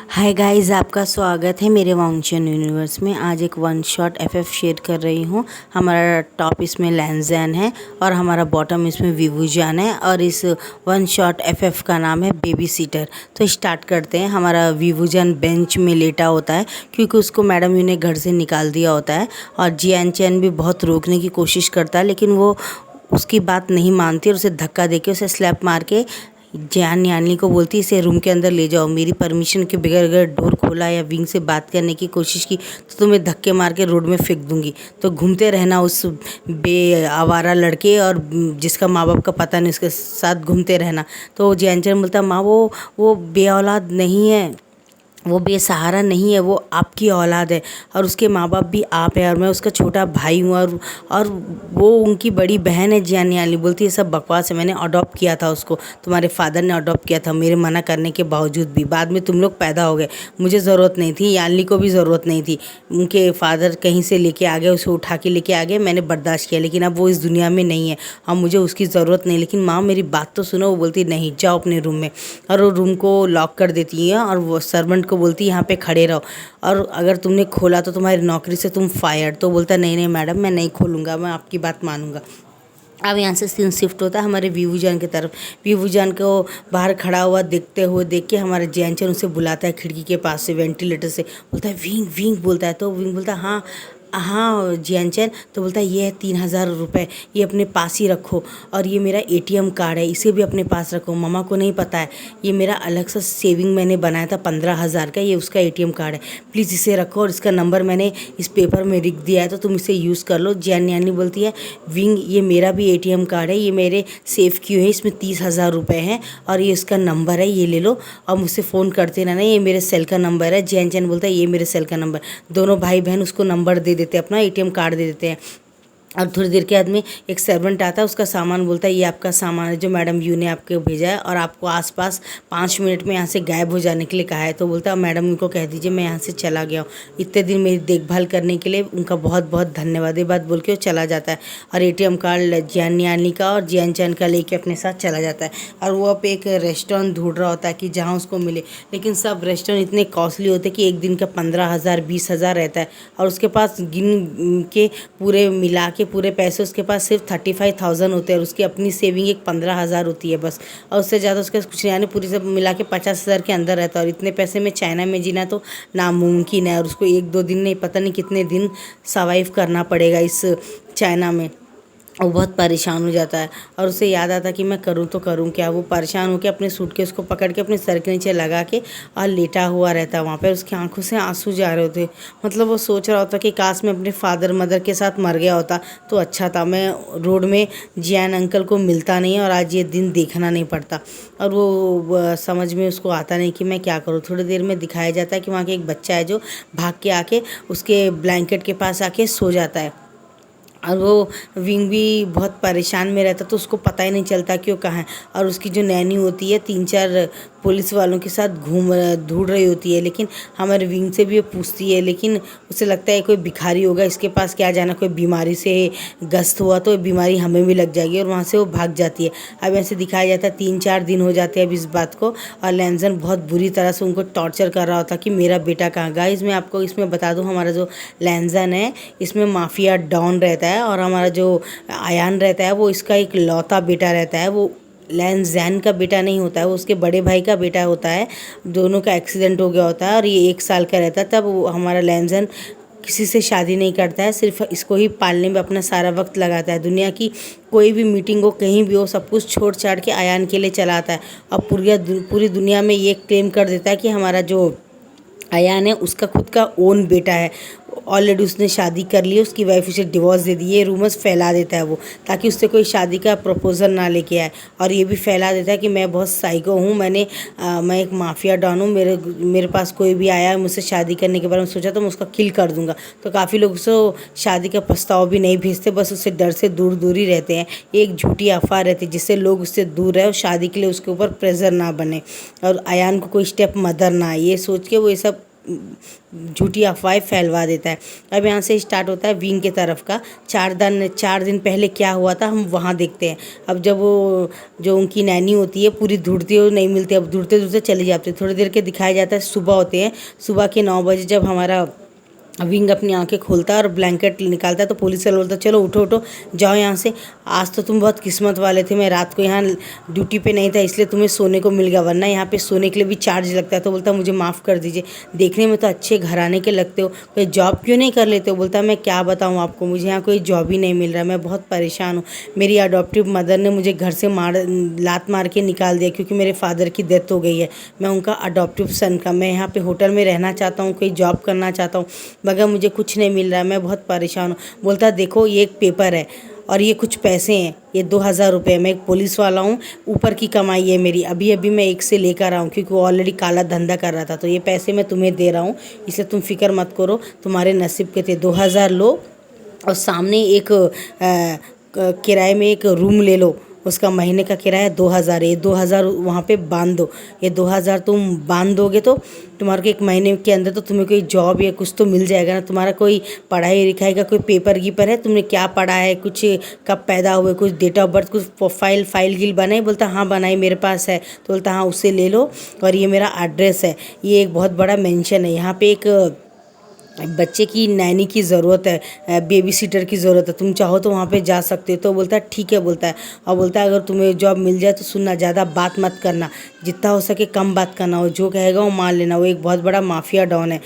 Hi guys, आपका स्वागत है मेरे वांगचुन यूनिवर्स में। आज एक वन शॉट एफएफ शेयर कर रही हूँ। हमारा टॉप इसमें लैंजैन है और हमारा बॉटम इसमें विवुजान है और इस वन शॉट एफएफ का नाम है बेबी सीटर। तो स्टार्ट करते हैं। हमारा विवुजान बेंच में लेटा होता है क्योंकि उसको मैडम यू ने घर से निकाल दिया होता है और जियान चैन भी बहुत रोकने की कोशिश करता है, लेकिन वो उसकी बात नहीं मानती और उसे धक्का देके उसे स्लैप मार के जियान यानी को बोलती इसे रूम के अंदर ले जाओ। मेरी परमिशन के बगैर अगर डोर खोला या विंग से बात करने की कोशिश की तो तुम्हें धक्के मार के रोड में फेंक दूंगी। तो घूमते रहना उस आवारा लड़के और जिसका माँ बाप का पता नहीं उसके साथ घूमते रहना। तो जियान बोलता माँ वो बे औलाद नहीं है, वो बेसहारा नहीं है, वो आपकी औलाद है और उसके माँ बाप भी आप है और मैं उसका छोटा भाई हूँ और वो उनकी बड़ी बहन है। जियान यानी बोलती है सब बकवास है, मैंने अडॉप्ट किया था उसको, तुम्हारे फादर ने अडॉप्ट किया था मेरे मना करने के बावजूद भी। बाद में तुम लोग पैदा हो गए, मुझे ज़रूरत नहीं थी, यानी को भी ज़रूरत नहीं थी। उनके फादर कहीं से लेके आ गए, उसे उठा के लेके आ गए, मैंने बर्दाश्त किया, लेकिन अब वो इस दुनिया में नहीं है और मुझे उसकी ज़रूरत नहीं। लेकिन माँ मेरी बात तो सुनो। वो बोलती नहीं, जाओ अपने रूम में, और वो रूम को लॉक कर देती है और वो सर्वेंट को बोलती यहाँ पे खड़े रहो और अगर तुमने खोला तो तुम्हारी नौकरी से तुम फायर। तो बोलता नहीं नहीं मैडम, मैं नहीं खोलूँगा, मैं आपकी बात मानूंगा। अब यहाँ से सीन शिफ्ट होता है हमारे विवुजान की तरफ। विवुजान को बाहर खड़ा हुआ देखते हुए देख के हमारा जियानचैन उसे बुलाता है खिड़की के पास से, वेंटिलेटर से, बोलता है विंग विंग बोलता है। तो विंग बोलता है हाँ हाँ जियानचैन। तो बोलता है ये है 3000 रुपये, ये अपने पास ही रखो, और ये मेरा एटीएम कार्ड है, इसे भी अपने पास रखो, मामा को नहीं पता है, ये मेरा अलग सा सेविंग मैंने बनाया था 15,000 का, ये उसका एटीएम कार्ड है, प्लीज़ इसे रखो और इसका नंबर मैंने इस पेपर में लिख दिया है तो तुम इसे यूज़ कर लो। जियान यानी बोलती है विंग ये मेरा भी एटीएम कार्ड है, ये मेरे सेव किए हैं, इसमें 30,000 रुपये हैं और ये इसका नंबर है, ये ले लो और मुझसे फ़ोन करते रहना, ये मेरे सेल का नंबर है। जियानचैन बोलता है ये मेरे सेल का नंबर। दोनों भाई बहन उसको नंबर दे देते हैं, अपना एटीएम कार्ड दे देते हैं। और थोड़ी देर के बाद में एक सर्वेंट आता है, उसका सामान बोलता है ये आपका सामान है जो मैडम यू ने आपको भेजा है और आपको आसपास 5 मिनट में यहाँ से गायब हो जाने के लिए कहा है। तो बोलता है मैडम उनको कह दीजिए मैं यहाँ से चला गया हूँ, इतने दिन मेरी देखभाल करने के लिए उनका बहुत बहुत धन्यवाद। ये बात बोल के वो चला जाता है और एटीएम कार्ड जियान यानी का और जियानचैन का लेके अपने साथ चला जाता है। और वो अब एक रेस्टोरेंट ढूंढ रहा होता है कि जहाँ उसको मिले, लेकिन सब रेस्टोरेंट इतने कॉस्टली होते कि एक दिन का 15,000 20,000 रहता है और उसके पास गिन के पूरे मिला के पूरे पैसे उसके पास सिर्फ 35,000 होते हैं और उसकी अपनी सेविंग एक 15,000 होती है बस, और उससे ज़्यादा उसके कुछ नहीं आने, पूरी सब मिला के 50,000 के अंदर रहता है। और इतने पैसे में चाइना में जीना तो नामुमकिन है और उसको 1-2 दिन नहीं, पता नहीं कितने दिन सर्वाइव करना पड़ेगा इस चाइना में। वो बहुत परेशान हो जाता है और उसे याद आता कि मैं करूँ तो करूँ क्या। वो परेशान होकर अपने सूटकेस को पकड़ के अपने सर के नीचे लगा के और लेटा हुआ रहता है वहाँ पर। उसकी आंखों से आंसू जा रहे होते, मतलब वो सोच रहा होता कि काश मैं अपने फादर मदर के साथ मर गया होता तो अच्छा था, मैं रोड में जियान अंकल को मिलता नहीं और आज ये दिन देखना नहीं पड़ता। और वो समझ में उसको आता नहीं कि मैं क्या करूँ। थोड़ी देर में दिखाया जाता है कि वहाँ के एक बच्चा है जो भाग के आके उसके ब्लैंकेट के पास आके सो जाता है और वो विंग भी बहुत परेशान में रहता, तो उसको पता ही नहीं चलता कि वो कहाँ है। और उसकी जो नैनी होती है 3-4 पुलिस वालों के साथ ढूंढ रही होती है, लेकिन हमारे विंग से भी वो पूछती है, लेकिन उसे लगता है कोई भिखारी होगा, इसके पास क्या जाना, कोई बीमारी से ग्रस्त हुआ तो बीमारी हमें भी लग जाएगी, और वहाँ से वो भाग जाती है। अब ऐसे दिखाया जाता है 3-4 दिन हो जाते हैं अब इस बात को, और लैंजन बहुत बुरी तरह से उनको टॉर्चर कर रहा होता कि मेरा बेटा कहाँ। गाइस मैं आपको इसमें बता दूँ, हमारा जो लैंजन है इसमें माफिया डॉन रहता है और हमारा जो आयान रहता है वो इसका एक लौता बेटा रहता है। वो लैंजैन का बेटा नहीं होता है, वो उसके बड़े भाई का बेटा होता है। दोनों का एक्सीडेंट हो गया होता है और ये 1 साल का रहता है। तब हमारा लैंजन किसी से शादी नहीं करता है, सिर्फ इसको ही पालने में अपना सारा वक्त लगाता है। दुनिया की कोई भी मीटिंग हो, कहीं भी हो, सब कुछ छोड़ छाड़ के आयान के लिए चला आता है और पूरी दुनिया में ये क्लेम कर देता है कि हमारा जो आयान है उसका खुद का ओन बेटा है। ऑलरेडी उसने शादी कर ली, उसकी वाइफ उसे डिवोर्स दे दी। ये रूमर्स फैला देता है वो, ताकि उससे कोई शादी का प्रपोजल ना लेके आए, और ये भी फैला देता है कि मैं बहुत साइको हूँ, मैं एक माफिया डॉन हूँ, मेरे पास कोई भी आया है मुझसे शादी करने के बारे में सोचा तो मैं उसका किल कर दूंगा। तो काफ़ी लोग उसको शादी का प्रस्ताव भी नहीं भेजते, बस उससे डर से दूर दूर ही रहते हैं। ये एक झूठी अफवाह रहती है जिससे लोग उससे दूर रहे और शादी के लिए उसके ऊपर प्रेशर ना बने और आयान को कोई स्टेप मदर ना आए, ये सोच के वो ये सब झूठी अफवाहें फैलवा देता है। अब यहाँ से स्टार्ट होता है विंग के तरफ का। 4 दिन पहले क्या हुआ था हम वहाँ देखते हैं। अब जब वो जो उनकी नैनी होती है पूरी ढूंढती है, नहीं मिलती, अब ढूंढते ढूंढते चली जाती है। थोड़ी देर के दिखाया जाता है सुबह होते हैं, सुबह के 9 बजे जब हमारा विंग अपनी आंखें खोलता है और ब्लैंकेट निकालता है तो पुलिस वाला बोलता है चलो उठो उठो जाओ यहाँ से, आज तो तुम बहुत किस्मत वाले थे, मैं रात को यहाँ ड्यूटी पे नहीं था इसलिए तुम्हें सोने को मिल गया, वरना यहाँ पे सोने के लिए भी चार्ज लगता है। तो बोलता है मुझे माफ़ कर दीजिए, देखने में तो अच्छे घराने के लगते हो, कोई जॉब क्यों नहीं कर लेते हो? बोलता है मैं क्या बताऊँ आपको, मुझे यहाँ कोई जॉब ही नहीं मिल रहा, मैं बहुत परेशान हूँ। मेरी अडॉप्टिव मदर ने मुझे घर से लात मार के निकाल दिया क्योंकि मेरे फादर की डेथ हो गई है। मैं उनका अडॉप्टिव सन का, मैं यहाँ पे होटल में रहना चाहता हूँ, कोई जॉब करना चाहता हूँ, मगर मुझे कुछ नहीं मिल रहा है, मैं बहुत परेशान हूँ। बोलता है देखो ये एक पेपर है और ये कुछ पैसे हैं, ये 2000 रुपये, मैं एक पुलिस वाला हूँ, ऊपर की कमाई है मेरी, अभी अभी मैं एक से लेकर आऊँ क्योंकि वो ऑलरेडी काला धंधा कर रहा था, तो ये पैसे मैं तुम्हें दे रहा हूँ, इसलिए तुम फिक्र मत करो, तुम्हारे नसीब के थे, 2000 लो और सामने एक किराए में एक रूम ले लो, उसका महीने का किराया 2000 है, ये 2000 वहाँ पे बांध दो, ये 2000 तुम बांध दोगे तो तुम्हारे को एक महीने के अंदर तो तुम्हें कोई जॉब या कुछ तो मिल जाएगा ना। तुम्हारा कोई पढ़ाई लिखाई का कोई पेपर गिपर है, तुमने क्या पढ़ा है, कुछ कब पैदा हुए, कुछ डेट ऑफ बर्थ, कुछ फाइल गिल बनाई? बोलता हाँ बनाई मेरे पास है। तो बोलता हाँ उससे ले लो, और ये मेरा एड्रेस है, ये एक बहुत बड़ा मेंशन है, यहाँ पे एक बच्चे की नैनी की ज़रूरत है, बेबी सीटर की ज़रूरत है, तुम चाहो तो वहाँ पे जा सकते हो। तो बोलता है ठीक है, बोलता है, और बोलता है अगर तुम्हें जॉब मिल जाए तो सुनना, ज़्यादा बात मत करना, जितना हो सके कम बात करना, हो जो कहेगा वो मान लेना, वो एक बहुत बड़ा माफिया डॉन है।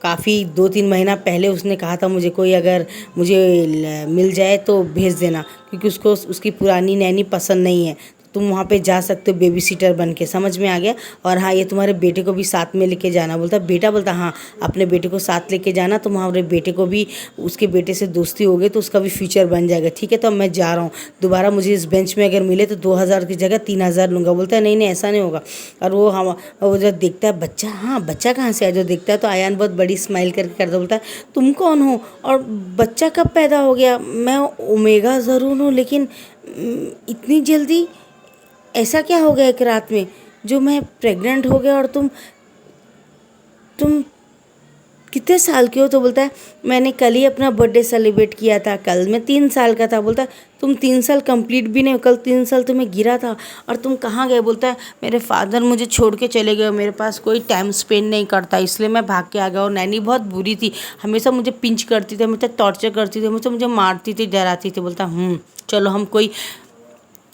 काफ़ी 2-3 महीना पहले उसने कहा था मुझे कोई अगर मुझे मिल जाए तो भेज देना, क्योंकि उसको उसकी पुरानी नैनी पसंद नहीं है, तुम वहाँ पे जा सकते हो बेबी सीटर बन के। समझ में आ गया? और हाँ ये तुम्हारे बेटे को भी साथ में लेके जाना। बोलता बेटा, बोलता हाँ अपने बेटे को साथ लेके जाना, तो हमारे बेटे को भी, उसके बेटे से दोस्ती हो गई तो उसका भी फ्यूचर बन जाएगा। ठीक है, तो अब मैं जा रहा हूँ, दोबारा मुझे इस बेंच में अगर मिले तो 2000 की जगह 3000 लूँगा। बोलता है नहीं नहीं ऐसा नहीं होगा। और वो जब देखता है बच्चा, हाँ बच्चा कहाँ से आया, जो देखता है तो आयान बहुत बड़ी स्माइल करके करता, बोलता है तुम कौन हो और बच्चा कब पैदा हो गया? मैं ओमेगा ज़रूर हूँ, लेकिन इतनी जल्दी ऐसा क्या हो गया एक रात में जो मैं प्रेग्नेंट हो गया? और तुम कितने साल के हो? तो बोलता है मैंने कल ही अपना बर्थडे सेलिब्रेट किया था, कल मैं 3 साल का था। बोलता है तुम 3 साल कंप्लीट भी नहीं हो, कल 3 साल तुम्हें गिरा था और तुम कहाँ गए? बोलता है मेरे फादर मुझे छोड़ के चले गए, मेरे पास कोई टाइम स्पेंड नहीं करता, इसलिए मैं भाग के आ गया। और नैनी बहुत बुरी थी, हमेशा मुझे पिंच करती थी, हमेशा टॉर्चर करती थी, हमेशा मुझे मारती थी, डराती थी। बोलता चलो हम कोई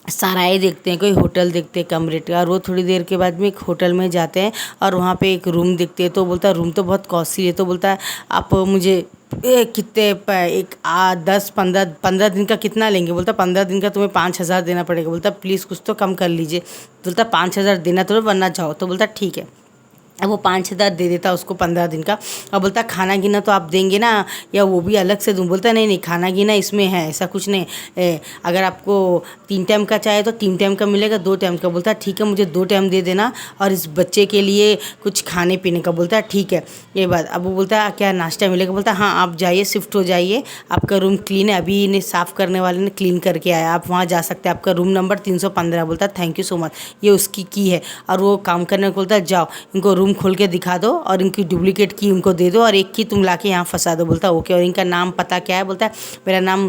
सराय देखते हैं, कोई होटल देखते हैं कमरे का। और वो थोड़ी देर के बाद में एक होटल में जाते हैं और वहाँ पे एक रूम दिखते हैं। तो बोलता है रूम तो बहुत कॉस्टली है। तो बोलता है आप मुझे कितने 10-15 दिन का कितना लेंगे? बोलता 15 दिन का तुम्हें 5000 देना पड़ेगा। बोलता प्लीज़ कुछ तो कम कर लीजिए। बोलता 5000 देना तो वरना जाओ। तो बोलता ठीक है। अब वो 5000 दे देता उसको 15 दिन का। अब बोलता खाना गीना तो आप देंगे ना, या वो भी अलग से दूँ? बोलता नहीं नहीं खाना गीना इसमें है, ऐसा कुछ नहीं, अगर आपको 3 टाइम का चाहे तो 3 टाइम का मिलेगा, 2 टाइम का। बोलता ठीक है मुझे 2 टाइम दे देना और इस बच्चे के लिए कुछ खाने पीने का। बोलता है ठीक है ये बात। अब वो बोलता है क्या नाश्ता मिलेगा? बोलता हाँ आप जाइए, शिफ्ट हो जाइए, आपका रूम क्लीन है, अभी इन्हें साफ़ करने वाले ने क्लीन करके आया, आप वहाँ जा सकते हैं, आपका रूम नंबर 315। बोलता थैंक यू सो मच, ये उसकी की है। और वो काम करने को बोलता है जाओ इनको रूम खोल के दिखा दो और इनकी डुप्लीकेट की उनको दे दो और एक की तुम लाके यहाँ फंसा दो। बोलता ओके। और इनका नाम पता क्या है? बोलता है मेरा नाम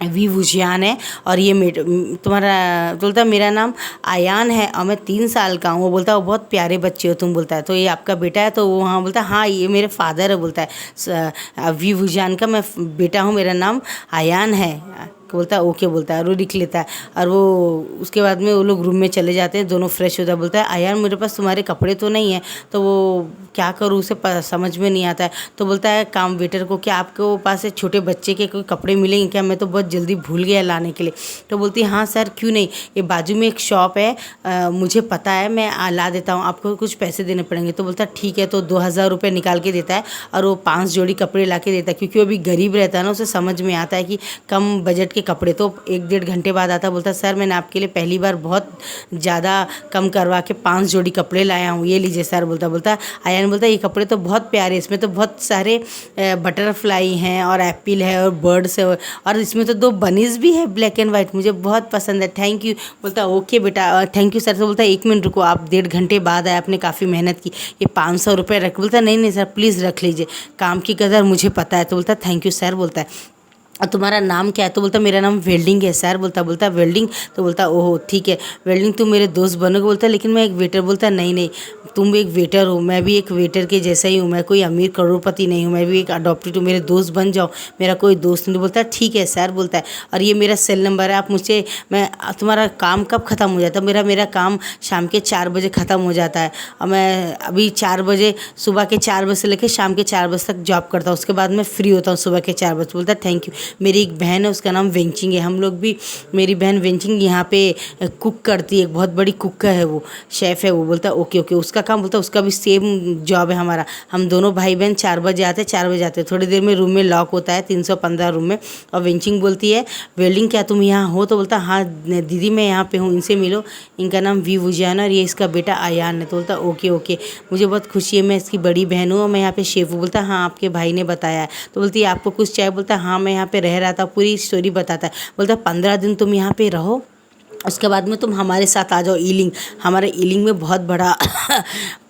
विवुजियान है और ये तुम्हारा? बोलता मेरा नाम आयान है और मैं 3 साल का हूँ। वो बोलता वो बहुत प्यारे बच्चे हो तुम। बोलता है तो ये आपका बेटा है? तो वो हाँ। बोलता हाँ ये मेरे फादर है। बोलता है विवुजियान का मैं बेटा हूँ, मेरा नाम आयान है। बोलता है ओके। बोलता है और वो लिख लेता है। और वो उसके बाद में वो लोग रूम में चले जाते हैं, दोनों फ्रेश होता है। बोलता है आयान मेरे पास तुम्हारे कपड़े तो नहीं है। तो वो क्या करूँ उसे समझ में नहीं आता है। तो बोलता है काम वेटर को क्या आपके पास है छोटे बच्चे के कोई कपड़े मिलेंगे क्या? मैं तो बहुत जल्दी भूल गया लाने के लिए। तो बोलती है हाँ सर क्यों नहीं, ये बाजू में एक शॉप है, मुझे पता है, मैं ला देता हूँ, आपको कुछ पैसे देने पड़ेंगे। तो बोलता ठीक है। तो 2000 रुपये निकाल के देता है और वो 5 जोड़ी कपड़े ला के देता है, क्योंकि वो भी गरीब रहता है ना, उसे समझ में आता है कि कम बजट के कपड़े। तो 1-1.5 घंटे बाद आता, बोलता सर मैंने आपके लिए पहली बार बहुत ज़्यादा कम करवा के 5 जोड़ी कपड़े लाया हूँ, ये लीजिए सर। बोलता आयान बोलता ये कपड़े तो बहुत प्यारे, इसमें तो बहुत सारे बटरफ्लाई हैं और एप्पल है और बर्ड्स है और इसमें तो 2 बनीज भी है ब्लैक एंड वाइट, मुझे बहुत पसंद है, थैंक यू। बोलता ओके बेटा थैंक यू सर। तो बोलता 1 मिनट रुको, आप 1.5 घंटे बाद आए, आपने काफ़ी मेहनत की, ये 500 रुपये रख। बोलता नहीं सर प्लीज़ रख लीजिए, काम की कदर मुझे पता है। तो बोलता थैंक यू सर। बोलता है और तुम्हारा नाम क्या है? तो बोलता मेरा नाम वेल्डिंग है सर। बोलता वेल्डिंग। तो बोलता ओहो ठीक है वेल्डिंग, तुम मेरे दोस्त बनोगे? बोलता लेकिन मैं एक वेटर। बोलता नहीं तुम एक वेटर हो, मैं भी एक वेटर के जैसा ही हूँ, मैं कोई अमीर करोड़पति नहीं हूँ, मैं भी एक अडॉप्टेड हूँ, मेरे दोस्त बन जाओ, मेरा कोई दोस्त नहीं। बोलता ठीक है सर। बोलता है और ये मेरा सेल नंबर है, आप मुझसे मैं तुम्हारा काम कब ख़त्म हो जाता है? मेरा काम शाम के 4 बजे ख़त्म हो जाता है और मैं अभी 4 बजे सुबह के 4 बजे से लेकर शाम के 4 बजे तक जॉब करता हूँ, उसके बाद मैं फ्री होता हूँ सुबह के 4 बजे। बोलता थैंक यू। मेरी एक बहन है उसका नाम वेंचिंग है, हम लोग भी, मेरी बहन वेंचिंग यहाँ पे कुक करती है, बहुत बड़ी कुक है, वो शेफ़ है वो। बोलता ओके उसका काम, बोलता उसका भी सेम जॉब है हमारा, हम दोनों भाई बहन 4 बजे आते हैं, 4 बजे आते हैं, थोड़ी देर में रूम में लॉक होता है 315 रूम में। और वेंचिंग बोलती है वेल्डिंग क्या तुम यहाँ हो? तो बोलता हाँ दीदी मैं यहाँ पे हूँ, इनसे मिलो, इनका नाम विवुजियाना और ये इसका बेटा आयान है। तो बोलता ओके मुझे बहुत खुशी है, मैं इसकी बड़ी बहन हूँ और मैं यहाँ पे शेफ़ हूँ। बोलता हाँ आपके भाई ने बताया है। तो बोलती है आपको कुछ चाहिए? बोलता हाँ मैं यहाँ पे रह रहा था, पूरी स्टोरी बताता है। बोलता 15 दिन तुम यहाँ पे रहो, उसके बाद में तुम हमारे साथ आ जाओ ईलिंग। हमारे ईलिंग में बहुत बड़ा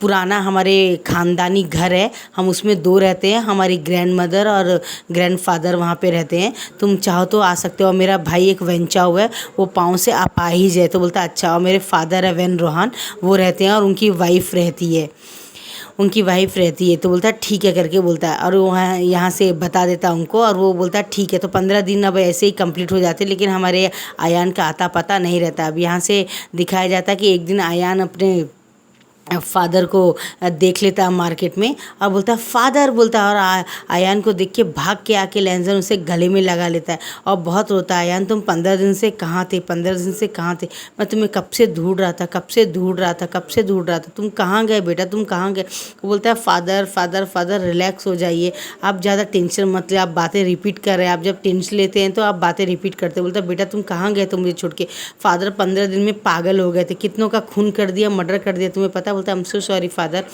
पुराना हमारे ख़ानदानी घर है, हम उसमें 2 रहते हैं, हमारी ग्रैंड मदर और ग्रैंड फादर वहाँ पे रहते हैं, तुम चाहो तो आ सकते हो। और मेरा भाई एक वेंचा हुआ है, वो पाँव से अपाहिज है। तो बोलता अच्छा। और मेरे फादर है वेन रोहान, वो रहते हैं और उनकी वाइफ रहती है, तो बोलता ठीक है करके बोलता है और वहाँ यहाँ से बता देता उनको और वो बोलता ठीक है। तो 15 दिन अब ऐसे ही कंप्लीट हो जाते, लेकिन हमारे आयान का आता पता नहीं रहता। अब यहाँ से दिखाया जाता कि एक दिन आयान अपने फादर को देख लेता है मार्केट में और बोलता है फादर। बोलता है और आयान को देख के भाग के आके लैंजन उसे गले में लगा लेता है और बहुत रोता है, आयान तुम 15 दिन से कहाँ थे? 15 दिन से कहाँ थे? मैं तुम्हें कब से ढूंढ रहा था, तुम कहाँ गए बेटा, तुम कहाँ गए? वो बोलता है फादर रिलैक्स हो जाइए, आप ज़्यादा टेंशन मत ले, आप बातें रिपीट कर रहे हैं, आप जब टेंशन लेते हैं तो आप बातें रिपीट करते। बोलता बेटा तुम कहाँ गए तो मुझे छोड़ के? फादर 15 दिन में पागल हो गए थे, कितनों का खून कर दिया, मर्डर कर दिया, तुम्हें पता? बोलता I am so sorry father,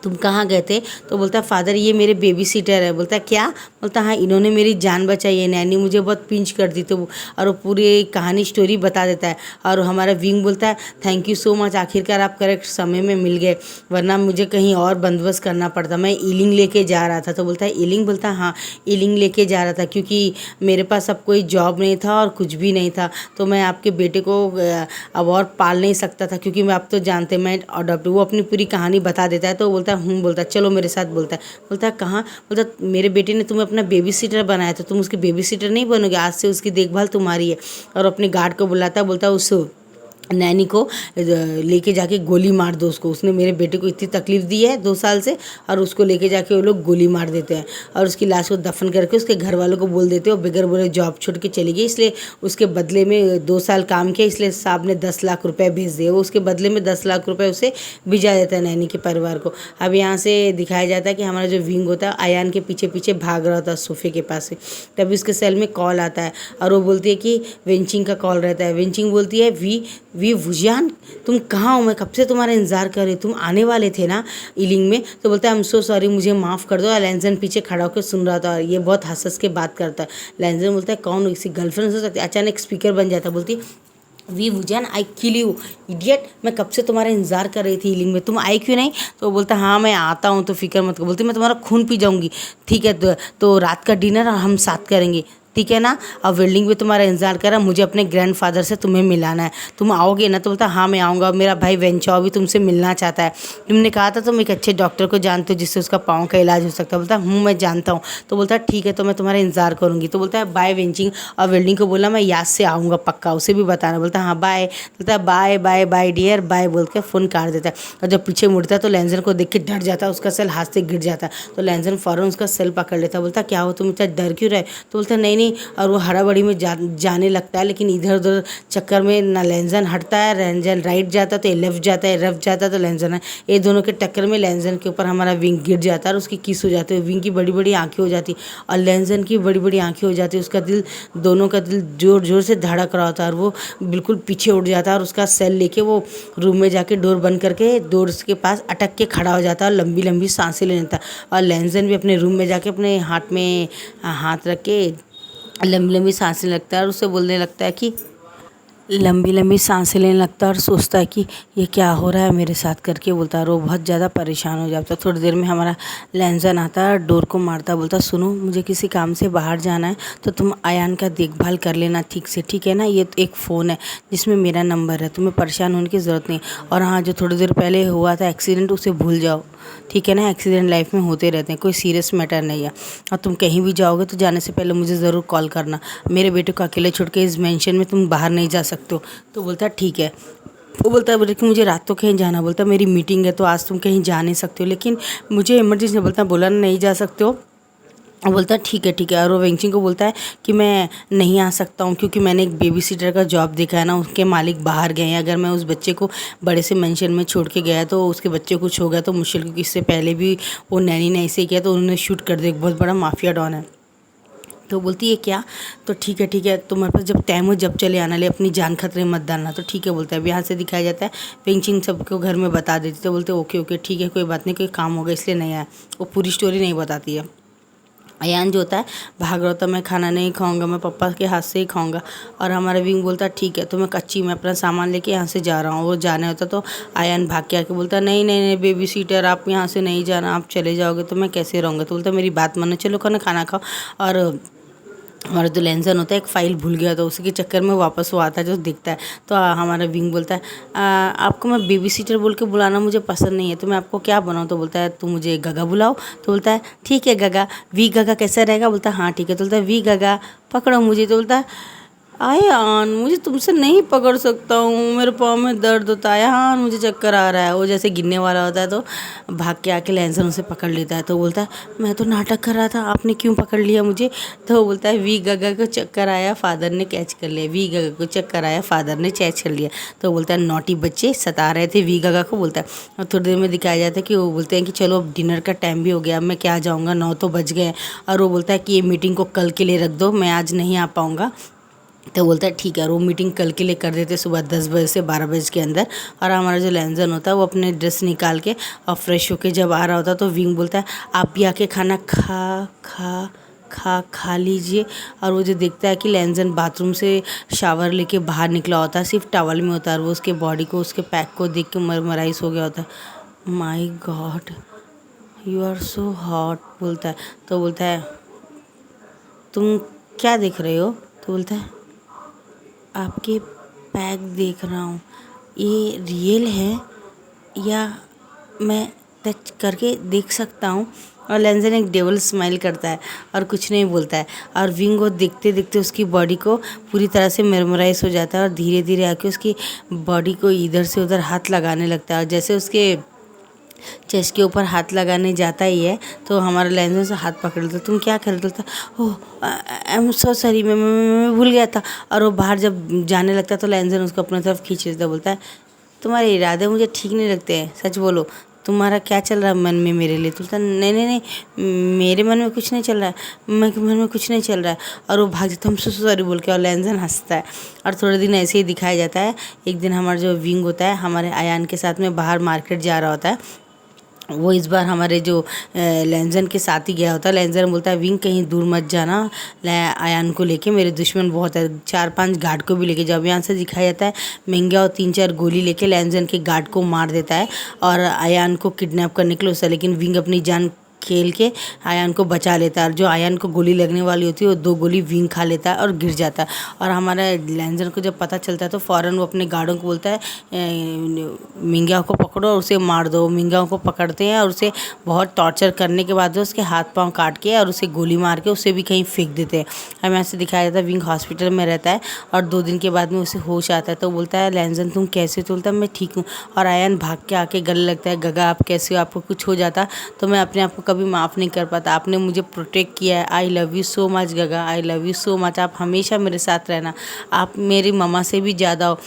तुम कहाँ गए थे? तो बोलता फादर ये मेरे बेबी सीटर है। बोलता क्या? बोलता हाँ इन्होंने मेरी जान बचाई है, नैनी मुझे बहुत पिंच कर दी। तो और वो पूरी कहानी स्टोरी बता देता है और हमारा विंग बोलता है थैंक यू सो मच, आखिरकार आप करेक्ट समय में मिल गए, वरना मुझे कहीं और बंदोबस्त करना पड़ता, मैं ईलिंग लेके जा रहा था। तो बोलता है ईलिंग? बोलता हाँ ईलिंग लेके जा रहा था क्योंकि मेरे पास अब कोई जॉब नहीं था और कुछ भी नहीं था, तो मैं आपके बेटे को अब और पाल नहीं सकता था क्योंकि मैं, आप तो जानते मैं अडॉप्ट। वो अपनी पूरी कहानी बता देता है। तो बोलता बोलता चलो मेरे साथ। बोलता कहाँ? बोलता मेरे बेटे ने तुम्हें अपना बेबी सीटर बनाया, तो तुम उसकी बेबी सीटर नहीं बनोगे, आज से उसकी देखभाल तुम्हारी है। और अपने गार्ड को बुलाता, बोलता उस नैनी को लेके जाके गोली मार दो उसको, उसने मेरे बेटे को इतनी तकलीफ़ दी है 2 साल से, और उसको लेके जाके वो लोग गोली मार देते हैं और उसकी लाश को दफन करके उसके घर वालों को बोल देते हो बगैर बोले जॉब छोड़ के चली गई, इसलिए उसके बदले में 2 साल काम किया, इसलिए साहब ने 10 लाख रुपए भेज दिए। वो उसके बदले में 10 लाख रुपए उसे भिजा देता है नैनी के परिवार को। अब यहाँ से दिखाया जाता है कि हमारा जो विंग होता है आयान के पीछे पीछे भाग रहा होता है सोफे के पास से, तभी उसके सेल में कॉल आता है और वो बोलती है कि वेंचिंग का कॉल रहता है। वेंचिंग बोलती है विवुजियान तुम कहाँ हो, मैं कब से तुम्हारा इंतज़ार कर रही, तुम आने वाले थे ना ईलिंग में? तो बोलता है आई एम सो सॉरी, मुझे माफ़ कर दो। लैंजन पीछे खड़ा होकर सुन रहा था और ये बहुत हंस के बात करता है। लैंजन बोलता है कौन, किसी गर्लफ्रेंड हो सकती है? अचानक स्पीकर बन जाता है, बोलती विवुजियान आई किल यू इडियट, मैं कब से तुम्हारा इंतजार कर रही थी ईलिंग में, तुम आई क्यों नहीं? तो बोलता हाँ मैं आता हूँ, तो फिक्र मत करो। बोलती मैं तुम्हारा खून पी जाऊँगी, ठीक है तो रात का डिनर हम साथ करेंगे, ठीक है ना? अब वेल्डिंग में तुम्हारा इंतजार कर रहा, मुझे अपने ग्रैंडफादर से तुम्हें मिलाना है, तुम आओगे ना? तो बोलता हाँ मैं आऊँगा, मेरा भाई वेंचाओ भी तुमसे मिलना चाहता है, तुमने कहा था तुम एक अच्छे डॉक्टर को जानते हो जिससे उसका पाँव का इलाज हो सकता है। बोलता हूँ मैं जानता हूँ। तो बोलता ठीक है तो मैं तुम्हारा इंतजार करूँगी। तो बोलता है बाय वेंचिंग, और वेल्डिंग को बोला मैं याद से आऊँगा पक्का, उसे भी बताना। बोलता हाँ बाय। बोलता है bye bye bye dear bye बोल के फ़ोन काट देता है। और जब पीछे मुड़ता है तो लैंजन को देख के डर जाता है, उसका सेल हाथ से गिर जाता है, तो लैंजन फ़ौरन उसका सेल पकड़ लेता है। बोलता क्या हो तुम इतना डर क्यों रहे? तो बोलता नहीं नहीं और वो हड़ाबड़ी में जाने लगता है, लेकिन इधर उधर चक्कर में ना लैंजन हटता है, लैंजन राइट जाता है तो ये लेफ्ट जाता है, लेफ्ट जाता है तो लैंजन है, ये दोनों के टक्कर में लैंजन के ऊपर हमारा विंग गिर जाता है और उसकी किस हो जाती है। विंग की बड़ी बड़ी आंखें हो जाती और लैंजन की बड़ी बड़ी आंखें हो जाती। उसका दिल, दोनों का दिल जोर जोर से धड़क रहा होता है और वो बिल्कुल पीछे उठ जाता है और उसका सेल लेके वो रूम में जाके डोर बंद करके डोर के पास अटक के खड़ा हो जाता है और लंबी लंबी सांसें ले लेता है। और लैंजन भी अपने रूम में जाके अपने हाथ में हाथ रख के लंबी लंबी सांसें लगता है और उसे बोलने लगता है कि लंबी लंबी सांसें लेने लगता है और सोचता है कि ये क्या हो रहा है मेरे साथ करके बोलता है। और वो बहुत ज़्यादा परेशान हो जाता है। थोड़ी देर में हमारा लैंजन आता है, डोर को मारता है, बोलता है सुनो मुझे किसी काम से बाहर जाना है तो तुम आयान का देखभाल कर लेना ठीक से, ठीक है ना। ये तो एक फ़ोन है जिसमें मेरा नंबर है, तुम्हें परेशान होने की ज़रूरत नहीं। और हाँ, जो थोड़ी देर पहले हुआ था एक्सीडेंट उसे भूल जाओ, ठीक है ना। एक्सीडेंट लाइफ में होते रहते हैं, कोई सीरियस मैटर नहीं है। और तुम कहीं भी जाओगे तो जाने से पहले मुझे ज़रूर कॉल करना। मेरे बेटे को अकेले छोड़ के इस मेंशन में तुम बाहर नहीं जा सकते हो। तो बोलता है ठीक है। वो बोलता है बोले कि मुझे रात तो कहीं जाना। बोलता है मेरी मीटिंग है तो आज तुम कहीं जा नहीं सकते हो, लेकिन मुझे इमरजेंसी। बोलता है बोला नहीं जा सकते हो। वो बोलता है ठीक है ठीक है। और वो वेंचिंग को बोलता है कि मैं नहीं आ सकता हूँ क्योंकि मैंने एक बेबी सीटर का जॉब देखा है ना, उसके मालिक बाहर गए हैं। अगर मैं उस बच्चे को बड़े से मेंशन में छोड़ के गया तो उसके बच्चे को कुछ हो गया तो मुश्किल, क्योंकि इससे पहले भी वो नैनी ने ऐसे किया तो उन्होंने शूट कर दिया। एक बहुत बड़ा माफिया डॉन है। तो बोलती है क्या, तो ठीक है तुम्हारे पास जब टाइम हो जब चले आना, ले अपनी जान खतरे में मत डालना। तो ठीक है बोलता है। अब यहाँ से दिखाया जाता है वेंचिंग सबको घर में बता देती। तो बोलते ओके ओके ठीक है कोई बात नहीं, कोई काम होगा इसलिए नहीं आया। वो पूरी स्टोरी नहीं बताती है। अयान जो होता है भाग रहा होता, मैं खाना नहीं खाऊंगा, मैं पापा के हाथ से ही खाऊंगा। और हमारा विंग बोलता है ठीक है तो मैं अपना सामान लेके यहाँ से जा रहा हूँ। वो जाने होता तो अयान भाग के आके बोलता नहीं नहीं नहीं बेबी सीटर आप यहाँ से नहीं जाना, आप चले जाओगे तो मैं कैसे रहूँगा। तो बोलता मेरी बात मानो, चलो खाना खाओ। और हमारा जो लैंजन होता है एक फ़ाइल भूल गया तो उसी के चक्कर में वापस वो आता है जो दिखता है। तो हमारा विंग बोलता है आपको मैं बेबी सीटर बोल के बुलाना मुझे पसंद नहीं है, तो मैं आपको क्या बनाऊँ। तो बोलता है तू मुझे गगा बुलाओ। तो बोलता है ठीक है गगा, वी गगा कैसा रहेगा। बोलता है हाँ ठीक है। तो बोलता है वी गगा पकड़ो मुझे। तो बोलता है आयान मुझे तुमसे नहीं पकड़ सकता हूँ, मेरे पाँव में दर्द होता है, आयान मुझे चक्कर आ रहा है। वो जैसे गिरने वाला होता है तो भाग के आके लैंसन उसे पकड़ लेता है। तो बोलता है मैं तो नाटक कर रहा था, आपने क्यों पकड़ लिया मुझे। तो वो बोलता है वी गगा को चक्कर आया, फादर ने कैच कर लिया। वी गगा को चक्कर आया, फादर ने कैच कर लिया। तो बोलता है नॉटी बच्चे सता रहे थे वी गगा को। बोलता है और थोड़ी देर में दिखाया जाता है कि वो बोलते हैं कि चलो अब डिनर का टाइम भी हो गया, अब मैं क्या जाऊँगा, 9 तो बज गए। और वो बोलता है कि ये मीटिंग को कल के लिए रख दो, मैं आज नहीं आ पाऊँगा। तो बोलता है ठीक है। और वो मीटिंग कल के लिए कर देते सुबह 10 बजे से 12 बजे के अंदर। और हमारा जो लैंजन होता है वो अपने ड्रेस निकाल के और फ्रेश होके जब आ रहा होता है तो विंग बोलता है आप भी आके खाना खा लीजिए। और वो जो देखता है कि लैंजन बाथरूम से शावर लेके बाहर निकला होता है, सिर्फ टॉवल में होता है। और वो उसके बॉडी को, उसके पैक को देख के मरमराइज हो गया होता है। My god you are so hot बोलता है। तो बोलता है तुम क्या देख रहे हो। तो बोलता है आपके पैक देख रहा हूँ, ये रियल है या मैं टच करके देख सकता हूँ। और लैंजन एक डेवल स्माइल करता है और कुछ नहीं बोलता है। और विंग को देखते देखते उसकी बॉडी को पूरी तरह से मेमोराइज हो जाता है और धीरे धीरे आके उसकी बॉडी को इधर से उधर हाथ लगाने लगता है। और जैसे उसके चेस्ट के ऊपर हाथ लगाने जाता ही है तो हमारा लैंजन से हाथ पकड़ लेता। तुम क्या कर रहे थे। ओह आई एम सो सॉरी, मैं भूल गया था। और वो बाहर जब जाने लगता है तो लैंजन उसको अपनी तरफ खींच लेता। बोलता है तुम्हारे इरादे मुझे ठीक नहीं लगते हैं, सच बोलो तुम्हारा क्या चल रहा है मन में मेरे लिए। तो बोलता नहीं नहीं नहीं मेरे मन में कुछ नहीं चल रहा है, मन में कुछ नहीं चल रहा है। और वो भाग जाता हम सो सॉरी बोल के। और लैंजन हंसता है। और थोड़े दिन ऐसे ही दिखाया जाता है। एक दिन हमारा जो विंग होता है हमारे अयान के साथ में बाहर मार्केट जा रहा होता है। वो इस बार हमारे जो लैंजन के साथ ही गया होता है। लैंजन बोलता है विंग कहीं दूर मत जाना अयान को लेके, मेरे दुश्मन बहुत है, 4-5 गार्ड को भी लेके जाओ। यहाँ से दिखाया जाता है महंगा और 3-4 गोली लेके लैंजन के गार्ड को मार देता है और अयान को किडनैप करने के लिए होता है। लेकिन विंग अपनी जान खेल के आयान को बचा लेता है। और जो आयान को गोली लगने वाली होती है वो 2 गोली विंग खा लेता है और गिर जाता है। और हमारा लैंजन को जब पता चलता है तो फ़ौरन वो अपने गार्डों को बोलता है मिंगा को पकड़ो और उसे मार दो। मिंगा को पकड़ते हैं और उसे बहुत टॉर्चर करने के बाद उसके हाथ पांव काट के और उसे गोली मार के उसे भी कहीं फेंक देते हैं। हमें ऐसे दिखाया जाता है विंग हॉस्पिटल में रहता है और 2 दिन के बाद में उसे होश आता है। तो बोलता है लैंजन तुम कैसे। तो बोलता है मैं ठीक हूँ। और आयान भाग के आके गले लगता है गगा आप कैसे हो, आपको कुछ हो जाता तो मैं अपने आप को कभी माफ़ नहीं कर पाता। आपने मुझे प्रोटेक्ट किया है। I love you so much Gaga, I love you so much. आप हमेशा मेरे साथ रहना। आप मेरी मम्मा से भी ज़्यादा हो।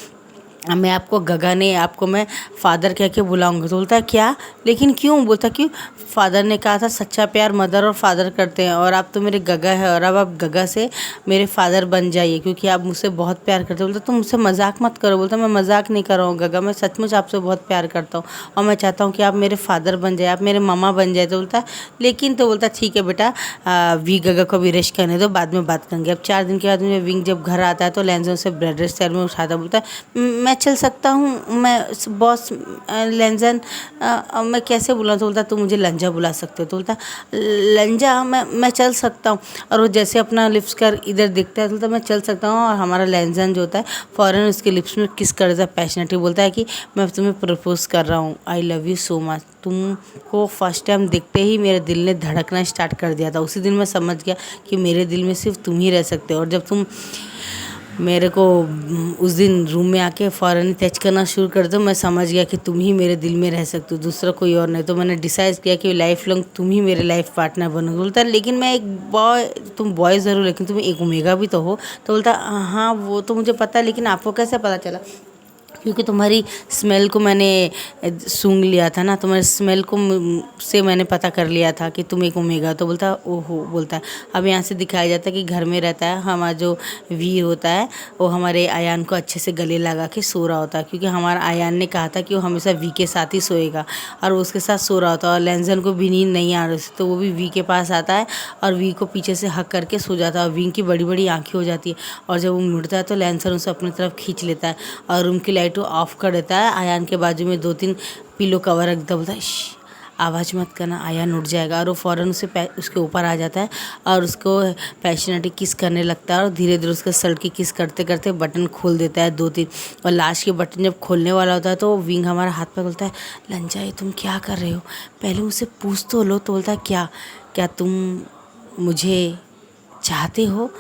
मैं आपको गगा नहीं, आपको मैं फ़ादर कह के बुलाऊंगा। तो बोलता है क्या, लेकिन क्यों? बोलता क्यों? फादर ने कहा था सच्चा प्यार मदर और फादर करते हैं, और आप तो मेरे गगा है, और अब आप गगा से मेरे फादर बन जाइए, क्योंकि आप मुझसे बहुत प्यार करते हो। बोलता तुम मुझसे मजाक मत करो। बोलता मैं मजाक नहीं कर रहा हूँ गगा, मैं सचमुच आपसे बहुत प्यार करता हूँ, और मैं चाहता हूँ कि आप मेरे फादर बन जाए, आप मेरे मामा बन जाए। तो बोलता है लेकिन, तो बोलता ठीक है बेटा, वी गगा को भी रेस्ट करने दो, बाद में बात करेंगे। अब 4 दिन के बाद में विंग जब घर आता है तो लैंजन से ब्रेड रेस्ट स्टाइल में उठाता, बोलता है मैं चल सकता हूँ, मैं बॉस लंजन, मैं कैसे बुलाऊँ? तो बोलता तुम मुझे लंजा बुला सकते हो। तो बोलता लंजा, मैं चल सकता हूँ। और वो जैसे अपना लिप्स कर इधर दिखता है तो बोलता मैं चल सकता हूँ, और हमारा लंजन जो होता है फ़ौरन उसके लिप्स में किस कर देता है पैशनेटली। बोलता है कि मैं तुम्हें प्रपोज कर रहा हूँ, आई लव यू सो मच। तुमको फर्स्ट टाइम देखते ही मेरे दिल ने धड़कना स्टार्ट कर दिया था। उसी दिन मैं समझ गया कि मेरे दिल में सिर्फ तुम ही रह सकते हो। और जब तुम मेरे को उस दिन रूम में आके फ़ौरन टच करना शुरू कर दो, मैं समझ गया कि तुम ही मेरे दिल में रह सकते हो, दूसरा कोई और नहीं। तो मैंने डिसाइड किया कि लाइफ लॉन्ग तुम ही मेरे लाइफ पार्टनर बनोगे। बोलता है लेकिन मैं एक बॉय, तुम बॉय ज़रूर, लेकिन तुम एक ओमेगा भी तो हो। तो बोलता हाँ वो तो मुझे पता है, लेकिन आपको कैसे पता चला? क्योंकि तुम्हारी स्मेल को मैंने सूंघ लिया था ना, तुम्हारी स्मेल को से मैंने पता कर लिया था कि तुम एक ओमेगा। तो बोलता ओहो। बोलता है अब यहाँ से दिखाया जाता है कि घर में रहता है हमारा जो वी होता है, वो हमारे आयान को अच्छे से गले लगा के सो रहा होता है, क्योंकि हमारा आयान ने कहा था कि वो हमेशा वी के साथ ही सोएगा, और वो उसके साथ सो रहा होता है। और लैंजन को भी नींद नहीं आ रही थी, तो वो भी वी के पास आता है और वी को पीछे से हक करके सो जाता है, और वी की बड़ी बड़ी आँखें हो जाती है। और जब वो मुड़ता है तो लैंजन उसे अपनी तरफ खींच लेता है और रूम की लाइट ऑफ कर देता है। आयान के बाजू में 2-3 पिलो कवर रख देता, बोलता है आवाज़ मत करना, आयान उठ जाएगा। और वो फ़ौरन उसके ऊपर आ जाता है और उसको पैशनेटली किस करने लगता है, और धीरे धीरे उसके शर्ट की किस करते करते बटन खोल देता है 2-3। और लास्ट के बटन जब खोलने वाला होता है तो विंग हमारा हाथ पे बोलता है लंजा ये तुम क्या कर रहे हो, पहले मुझसे पूछ तो लो। तो बोलता है क्या क्या तुम मुझे चाहते हो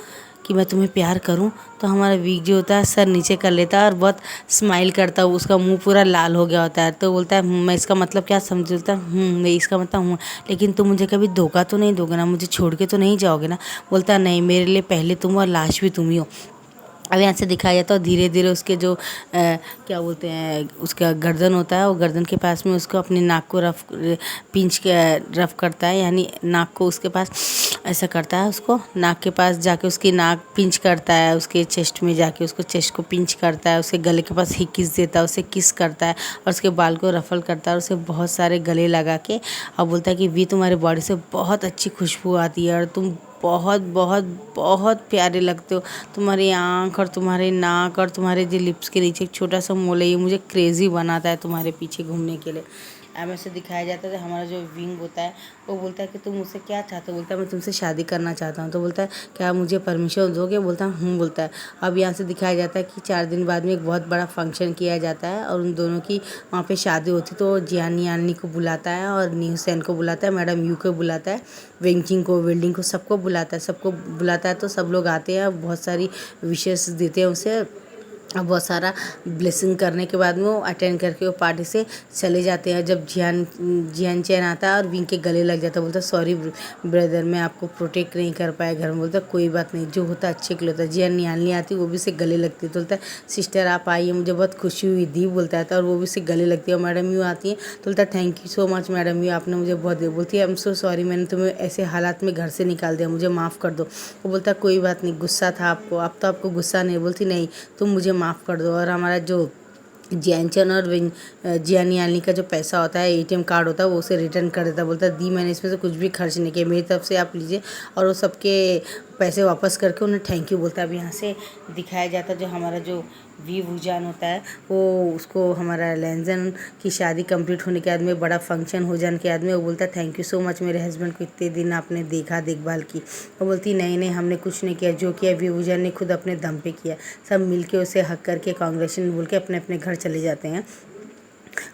कि मैं तुम्हें प्यार करूं? तो हमारा वीक जो होता है सर नीचे कर लेता है और बहुत स्माइल करता है, उसका मुंह पूरा लाल हो गया होता है। तो बोलता है मैं इसका मतलब क्या समझता हूँ, मैं इसका मतलब हूँ, लेकिन तुम मुझे कभी धोखा तो नहीं दोगे ना, मुझे छोड़ के तो नहीं जाओगे ना? बोलता नहीं, मेरे लिए पहले तुम और लास्ट भी तुम ही हो। अब यहाँ से दिखाया जाता है और धीरे धीरे उसके जो क्या बोलते हैं उसका गर्दन होता है, वो गर्दन के पास में उसको अपनी नाक को पिंच के रफ करता है, यानी नाक को उसके पास ऐसा करता है, उसको नाक के पास जाके उसकी नाक पिंच करता है, उसके चेस्ट में जाके उसको चेस्ट को पिंच करता है, उसके गले के पास ही किस देता है, उसे किस करता है और उसके बाल को रफल करता है और उसे बहुत सारे गले लगा के और बोलता है कि वी तुम्हारी बॉडी से बहुत अच्छी खुशबू आती है और तुम बहुत बहुत बहुत प्यारे लगते हो। तुम्हारी आँख और तुम्हारे नाक और तुम्हारे जो लिप्स के नीचे एक छोटा सा मोल है, ये मुझे क्रेज़ी बनाता है तुम्हारे पीछे घूमने के लिए। ऐसे दिखाया जाता है हमारा जो विंग होता है वो बोलता है कि तुम मुझसे क्या चाहते हो? बोलता है मैं तुमसे शादी करना चाहता हूँ। तो बोलता है क्या मुझे परमिशन दोगे? बोलता है बोलता है। अब यहाँ से दिखाया जाता है कि 4 दिन बाद में एक बहुत बड़ा फंक्शन किया जाता है और उन दोनों की वहाँ पे शादी होती, तो जियानी यानी को बुलाता है और न्यू सैन को बुलाता है, मैडम यू को बुलाता है, वेंचिंग को, वेल्डिंग को, सबको बुलाता है। तो सब लोग आते हैं, बहुत सारी विशेष देते हैं उसे, अब बहुत सारा ब्लेसिंग करने के बाद में वो अटेंड करके वो पार्टी से चले जाते हैं। जब जियान चैन आता है और विंग के गले लग जाता है, बोलता सॉरी ब्रदर मैं आपको प्रोटेक्ट नहीं कर पाया घर में। बोलता कोई बात नहीं, जो होता अच्छे के लिए होता है। जियान नियालनी आती वो भी से गले लगती है, तो बोलता है सिस्टर आप आइए, मुझे बहुत खुशी हुई दी बोलता है, और वो भी से गले लगती है। और मैडम यू आती है तो बोलता है thank you so much madam you, आपने मुझे बहुत दिया। बोलती है आई एम सो सॉरी, मैंने तुम्हें ऐसे हालात में घर से निकाल दिया, मुझे माफ़ कर दो। वो बोलता कोई बात नहीं, गुस्सा था आपको, अब तो आपको गुस्सा नहीं। बोलती नहीं तुम मुझे माफ़ कर दो। और हमारा जो जियानचन और जियानी यानी का जो पैसा होता है, एटीएम कार्ड होता है, वो उसे रिटर्न कर देता है। बोलता है दी मैंने इसमें से कुछ भी खर्च नहीं किया, मेरी तरफ से आप लीजिए, और वो सबके पैसे वापस करके उन्हें थैंक यू बोलता है। अब यहाँ से दिखाया जाता है जो हमारा जो वी वुजान होता है वो उसको हमारा लैंजन की शादी कंप्लीट होने के बाद में बड़ा फंक्शन हो जाने के बाद में वो बोलता है थैंक यू सो मच मेरे हस्बैंड को इतने दिन आपने देखभाल की। वो बोलती नहीं हमने कुछ नहीं किया, जो किया वी वुजान ने खुद अपने दम पे किया। सब मिल के उसे हक करके कांग्रेचुलेशन बोल के अपने अपने घर चले जाते हैं।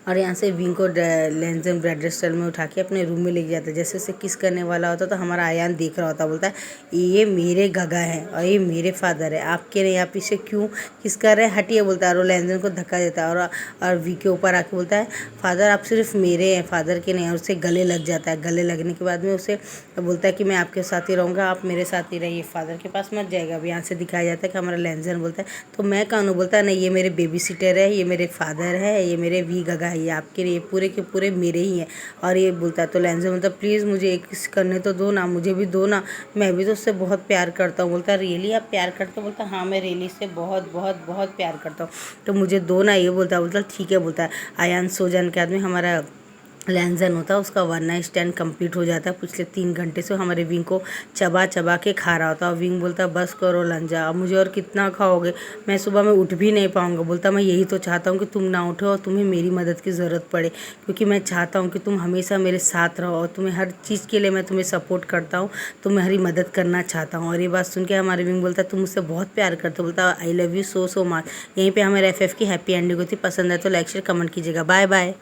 और यहाँ से विंग को लेंजन ब्रेड रेस्टल में उठा के अपने रूम में लेके जाता है। जैसे उसे किस करने वाला होता तो हमारा आयान देख रहा होता, बोलता है ये मेरे गगा है और ये मेरे फादर है, आपके नहीं, आप इसे क्यों किस कर रहे हैं, हटिए बोलता है। और वो लेंजन को धक्का देता है और वी के ऊपर आके बोलता है फादर आप सिर्फ मेरे हैं, फादर के नहीं। और उससे गले लग जाता है। गले लगने के बाद में उसे बोलता है कि मैं आपके साथ ही रहूँगा, आप मेरे साथ ही रहिए, फादर के पास मत जाएगा। अब यहाँ से दिखाया जाता है कि हमारा लेंजन बोलता है तो मैं कौन हूँ, बोलता है नहीं ये मेरे बेबी सिटर है, ये मेरे फादर है, ये मेरे वी गगा है, ये आपके ये पूरे के पूरे मेरे ही हैं। और ये बोलता है तो लेंजन बोलता है प्लीज़ मुझे एक किस करने तो दो ना, मुझे भी दो ना, मैं भी तो उससे बहुत प्यार करता हूँ। बोलता है रियली आप प्यार करते हो, बोलता है हाँ मैं रियली से बहुत बहुत बहुत प्यार करता हूँ, तो मुझे दो ना, ये बोलता है ठीक है। बोलता है आयान सो जाने के बाद में हमारा लेंजन होता है उसका वन नाइट स्टैंड कंप्लीट हो जाता है। पिछले 3 घंटे से हमारे विंग को चबा चबा के खा रहा होता है। विंग बोलता है बस करो लंजा, अब मुझे और कितना खाओगे, मैं सुबह में उठ भी नहीं पाऊंगा। बोलता मैं यही तो चाहता हूँ कि तुम ना उठो और तुम्हें मेरी मदद की ज़रूरत पड़े, क्योंकि मैं चाहता हूँ कि तुम हमेशा मेरे साथ रहो और तुम्हें हर चीज़ के लिए मैं तुम्हें सपोर्ट करता हूँ, तुम्हारी मदद करना चाहता हूँ। और ये बात सुन के हमारे विंग बोलता है तुम मुझसे बहुत प्यार करते हो, बोलता आई love you so so much. यहीं पर हमारे FF की हैप्पी एंडिंग होती। पसंद है तो लाइक शेयर कमेंट कीजिएगा। Bye bye.